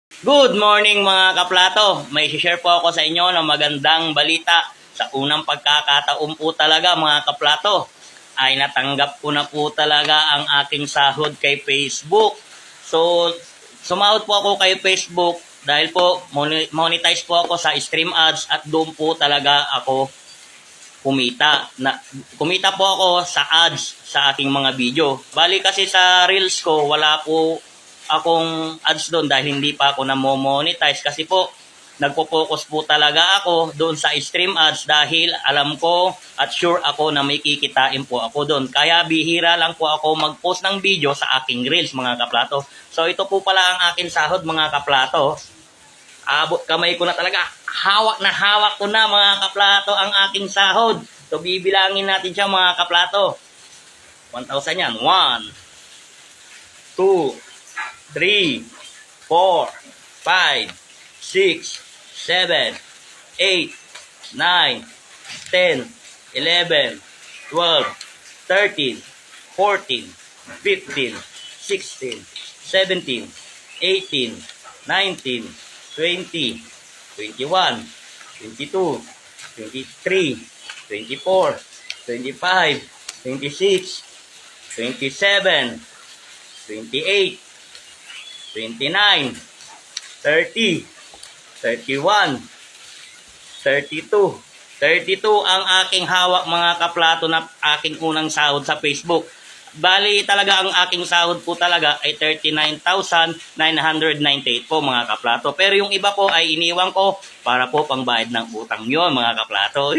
Good morning mga kaplato. May share po ako sa inyo ng magandang balita. Sa unang pagkakataon po talaga mga kaplato ay natanggap ko na po talaga ang aking sahod kay Facebook. So, sumahod po ako kay Facebook dahil po monetize po ako sa stream ads at doon po talaga ako kumita po ako sa ads sa aking mga video. Bali kasi sa reels ko wala po akong ads doon dahil hindi pa ako na-monetize kasi po nagpo-focus po talaga ako doon sa stream ads dahil alam ko at sure ako na may kikitain po ako doon. Kaya bihira lang po ako mag-post ng video sa aking reels mga kaplato. So ito po pala ang aking sahod mga kaplato. Abot kamay ko na talaga. Hawak ko na mga kaplato ang aking sahod. So bibilangin natin siya mga kaplato. 1,000 yan. 1, 2, 3, 4, 5, 6, 7, 8, 9, 10, 11, 12, 13, 14, 15, 16, 17, 18, 19, 20, 21, 22, 23, 24, 25, 26, 27, 28, 29, 30, 31, 32. 32 ang aking hawak mga kaplato na aking unang sahod sa Facebook. Bali talaga ang aking sahod po talaga ay 39,998 po mga kaplato. Pero yung iba po ay iniwan ko para po pangbayad ng utang yon mga kaplato.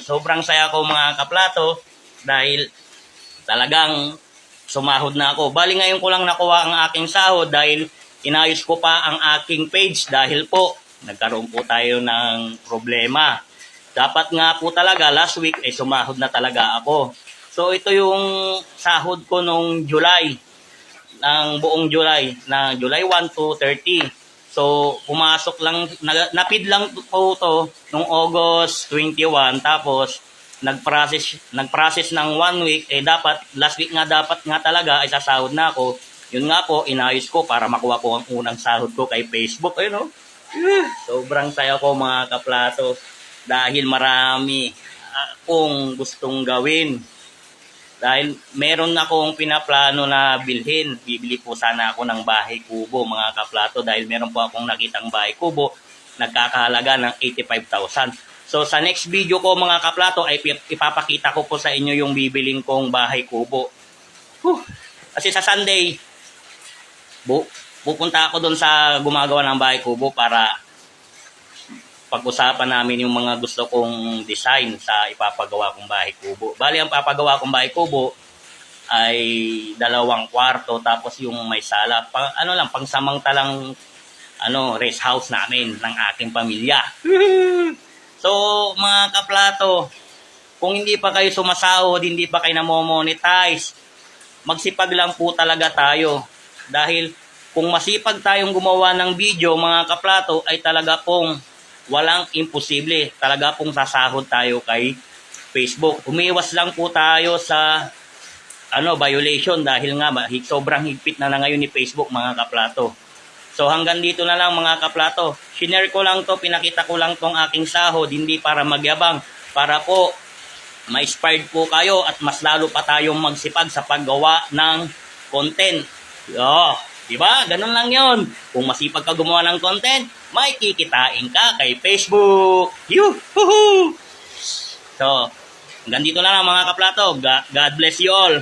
Sobrang saya ko mga kaplato dahil talagang sumahod na ako. Bali ngayon ko lang nakuha ang aking sahod dahil inayos ko pa ang aking page dahil po nagkaroon po tayo ng problema. Dapat nga po talaga last week ay sumahod na talaga ako. So ito yung sahod ko nung July, ng buong July, na July 1 to 30. So pumasok lang, napid lang po to nung August 21, tapos nag-process ng 1 week, dapat, last week nga dapat nga talaga ay sasahod na ako. Yun nga po, inayos ko para makuha ko ang unang sahod ko kay Facebook. Ayun o. Sobrang saya ko mga kaplato dahil marami akong gustong gawin. Dahil meron akong pinaplano na bilhin. Bibili po sana ako ng bahay kubo mga kaplato dahil meron po akong nakitang bahay kubo nagkakahalaga ng 85,000. So sa next video ko mga kaplato ay ipapakita ko po sa inyo yung bibiling kong bahay kubo. Kasi sa Sunday, pupunta ako doon sa gumagawa ng bahay kubo para pag-usapan namin yung mga gusto kong design sa ipapagawa kong bahay kubo. Bali, ang papagawa kong bahay kubo ay 2 kwarto tapos yung may sala. Pang samantalang rest house namin ng aking pamilya. So, mga kaplato, kung hindi pa kayo sumasahod, hindi pa kayo na-monetize, magsipag lang po talaga tayo. Dahil kung masipag tayong gumawa ng video, mga kaplato, ay talaga pong walang imposible. Talaga pong sasahod tayo kay Facebook. Umiwas lang po tayo sa violation dahil nga sobrang higpit na ngayon ni Facebook mga kaplato. So hanggang dito na lang mga kaplato. Shinare ko lang to, pinakita ko lang tong aking sahod, hindi para magyabang, para po ma-inspired po kayo at mas lalo pa tayong magsipag sa paggawa ng content. Diba? Ganun lang yon. Kung masipag ka gumawa ng content, may kikitain ka kay Facebook. Yuhuhu! So, hanggang dito na lang mga kaplato. God bless you all.